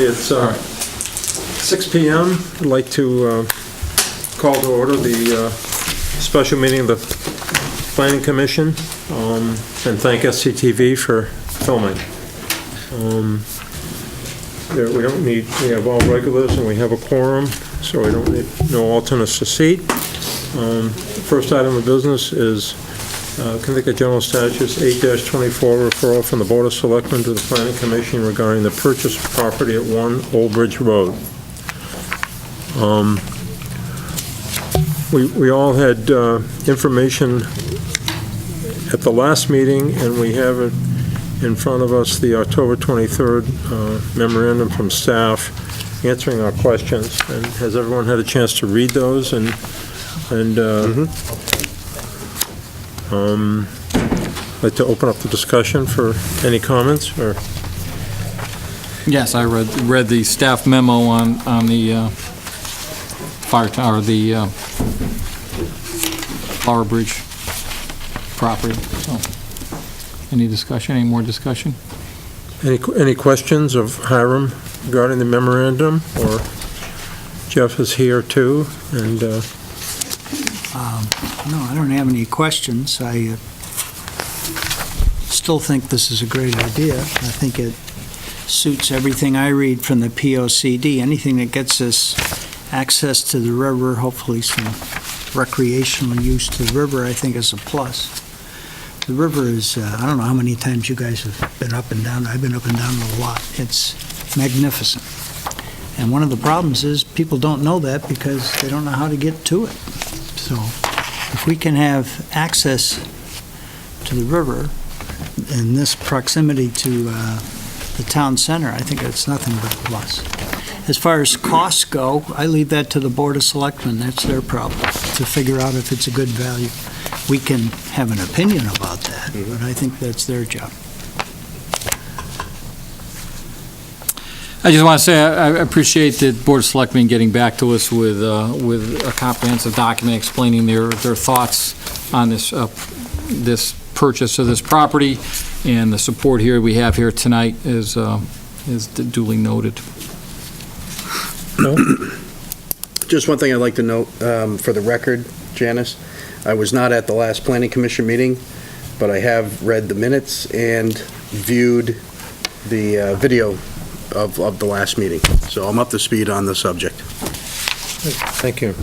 It's 6 p.m. I'd like to call to order the special meeting of the Planning Commission and thank SCTV for filming. We have all regulars and we have a quorum, so we don't need no alternates to seat. The first item of business is Connecticut General Statutes 8-24 referral from the Board of Selectmen to the Planning Commission regarding the purchase of property at 1 Old Bridge Road. We all had information at the last meeting, and we have it in front of us, the October 23rd memorandum from staff answering our questions. And has everyone had a chance to read those? I'd like to open up the discussion for any comments, or? Yes, I read the staff memo on the fire tower, the Flower Bridge property. So, any more discussion? Any questions of Hiram regarding the memorandum, or Jeff is here too, and No, I don't have any questions. I still think this is a great idea. I think it suits everything I read from the POCD. Anything that gets us access to the river, hopefully some recreational use to the river, I think is a plus. The river is, I don't know how many times you guys have been up and down. I've been up and down a lot. It's magnificent. And one of the problems is people don't know that because they don't know how to get to it. So if we can have access to the river in this proximity to the town center, I think it's nothing but a plus. As far as costs go, I leave that to the Board of Selectmen. That's their problem, to figure out if it's a good value. We can have an opinion about that, but I think that's their job. I just want to say I appreciate the Board of Selectmen getting back to us with a comprehensive document explaining their thoughts on this this purchase of this property, and the support here we have here tonight is duly noted. no? Just one thing I'd like to note for the record, Janice. I was not at the last Planning Commission meeting, but I have read the minutes and viewed the video of the last meeting. So I'm up to speed on the subject. Thank you.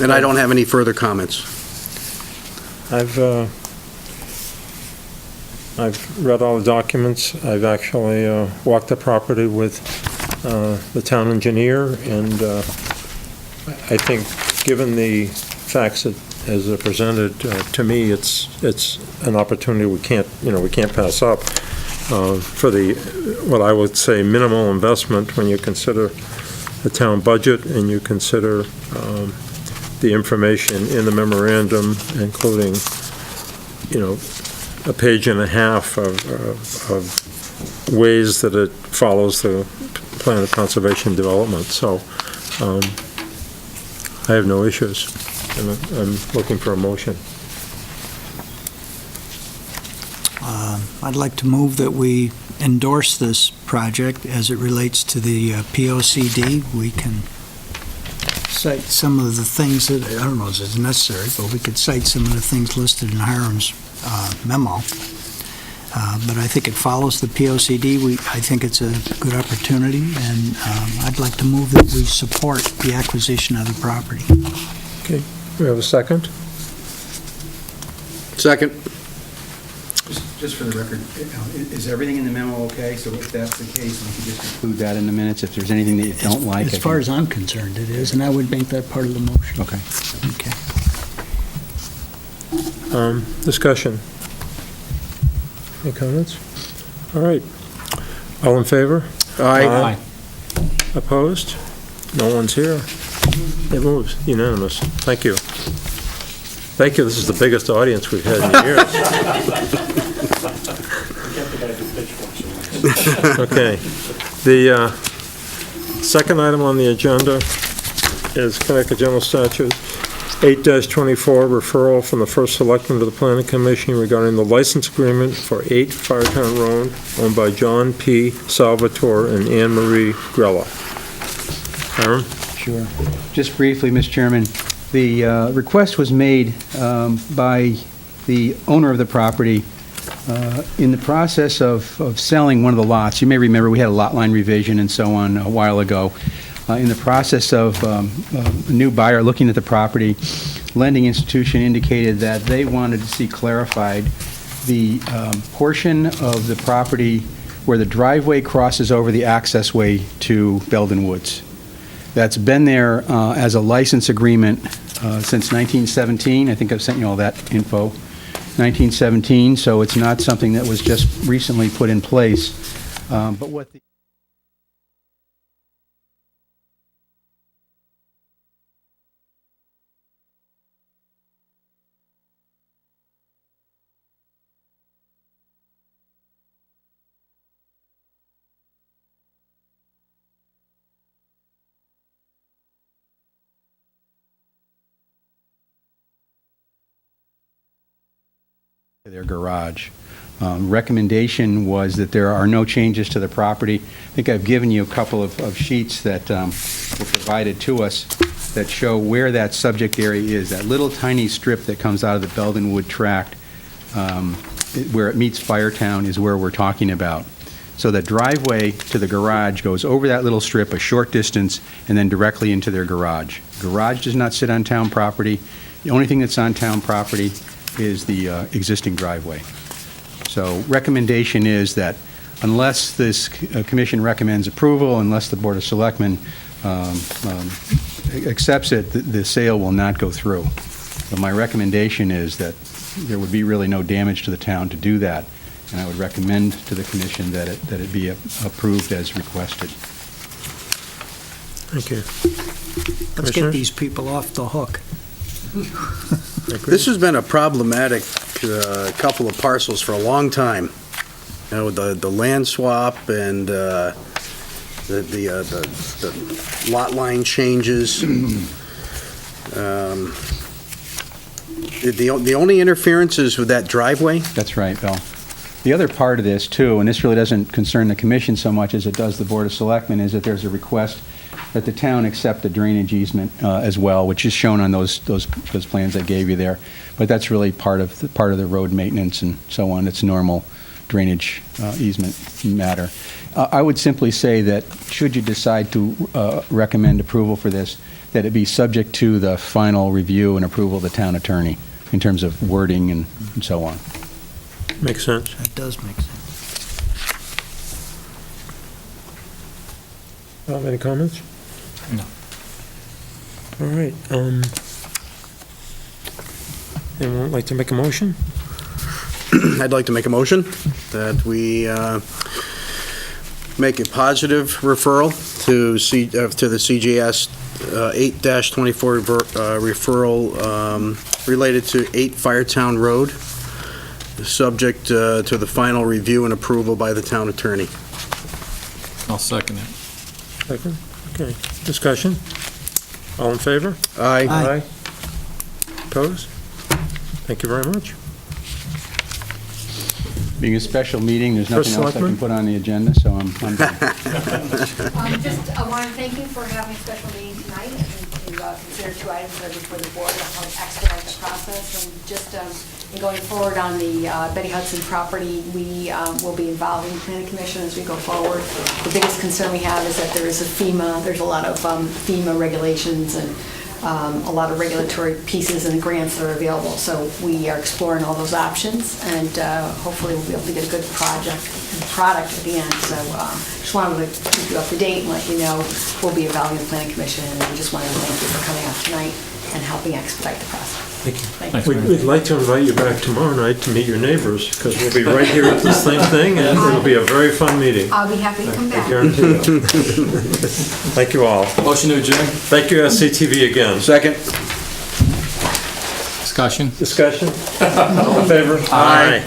And I don't have any further comments. I've read all the documents. I've actually walked the property with the town engineer, and I think, given the facts as they're presented to me, it's an opportunity we can't pass up for what I would say minimal investment when you consider the town budget and you consider the information in the memorandum, including, a page and a half of ways that it follows the plan of conservation development. So I have no issues, and I'm looking for a motion. I'd like to move that we endorse this project as it relates to the POCD. We can cite some of the things that, I don't know if it's necessary, but we could cite some of the things listed in Hiram's memo. But I think it follows the POCD. I think it's a good opportunity, and I'd like to move that we support the acquisition of the property. Okay, we have a second? Second. Just for the record, is everything in the memo okay? So if that's the case, we can just include that in the minutes. If there's anything that you don't like. As far as I'm concerned, it is, and I would make that part of the motion. Okay. Okay. Discussion. Any comments? All right. All in favor? Aye. Opposed? No one's here. It moves. Unanimous. Thank you. Thank you. This is the biggest audience we've had in years. Okay. The second item on the agenda is Connecticut General Statute 8-24, referral from the first selectman to the planning commission regarding the license agreement for 8 Firetown Road, owned by John P. Salvatore and Anne Marie Grella. Aaron? Sure. Just briefly, Mr. Chairman, the request was made by the owner of the property in the process of selling one of the lots. You may remember we had a lot line revision and so on a while ago. In the process of a new buyer looking at the property, lending institution indicated that they wanted to see clarified the portion of the property where the driveway crosses over the access way to Belden Woods. That's been there as a license agreement since 1917. I think I've sent you all that info. 1917, so it's not something that was just recently put in place. But what the their garage. Recommendation was that there are no changes to the property. I think I've given you a couple of sheets that were provided to us that show where that subject area is. That little tiny strip that comes out of the Belden Wood tract, where it meets Firetown, is where we're talking about. So the driveway to the garage goes over that little strip a short distance and then directly into their garage. Garage does not sit on town property. The only thing that's on town property is the existing driveway. So recommendation is that unless this commission recommends approval, unless the Board of Selectmen accepts it, the sale will not go through. But my recommendation is that there would be really no damage to the town to do that, and I would recommend to the commission that it be approved as requested. Thank you. Let's Commissioner? get these people off the hook. This has been a problematic couple of parcels for a long time. You know, the land swap and the lot line changes. The only interference is with that driveway? That's right, Bill. The other part of this, too, and this really doesn't concern the commission so much as it does the Board of Selectmen, is that there's a request that the town accept the drainage easement as well, which is shown on those plans I gave you there. But that's really part of the road maintenance and so on. It's normal drainage easement matter. I would simply say that should you decide to recommend approval for this, that it be subject to the final review and approval of the town attorney in terms of wording and so on. Makes sense. That does make sense. Any comments? No. All right. Anyone like to make a motion? I'd like to make a motion that we make a positive referral to the CGS 8-24 referral related to 8 Firetown Road, subject to the final review and approval by the town attorney. I'll second it. Second? Okay. Discussion? All in favor? Aye. Aye. Opposed? Thank you very much. Being a special meeting, there's nothing else I Selectman? can put on the agenda, so I'm done. I want to thank you for having a special meeting tonight and to consider 2 items that are before the board to help expedite the process. And just in going forward on the Betty Hudson property, we will be involving the planning commission as we go forward. The biggest concern we have is that there's a lot of FEMA regulations and a lot of regulatory pieces and grants that are available. So we are exploring all those options, and hopefully we'll be able to get a good product at the end. So just wanted to keep you up to date and let you know we'll be evaluating the planning commission, and we just wanted to thank you for coming out tonight and helping expedite the process. Thank you. Thank you. We'd like to invite you back tomorrow night to meet your neighbors, because we'll be right here at the same thing, and it'll be a very fun meeting. I'll be happy to come I back. guarantee you. Thank you all. Motion to adjourn. Thank you, SCTV, again. Second. Discussion? Discussion? All in favor? Aye.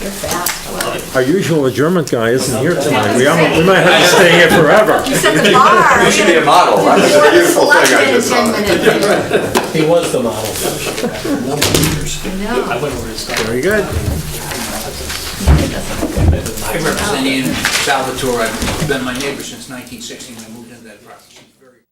You're fast. I love it. our usual adjournment guy isn't here tonight. We might have to stay here forever. You set the bar. You should be a model. That's a beautiful thing I just saw. 10 minutes. He was the model. No. I went over his stuff. Very good. I represent Ian Salvatore. I've been my neighbor since 1960 when I moved into that property. She's very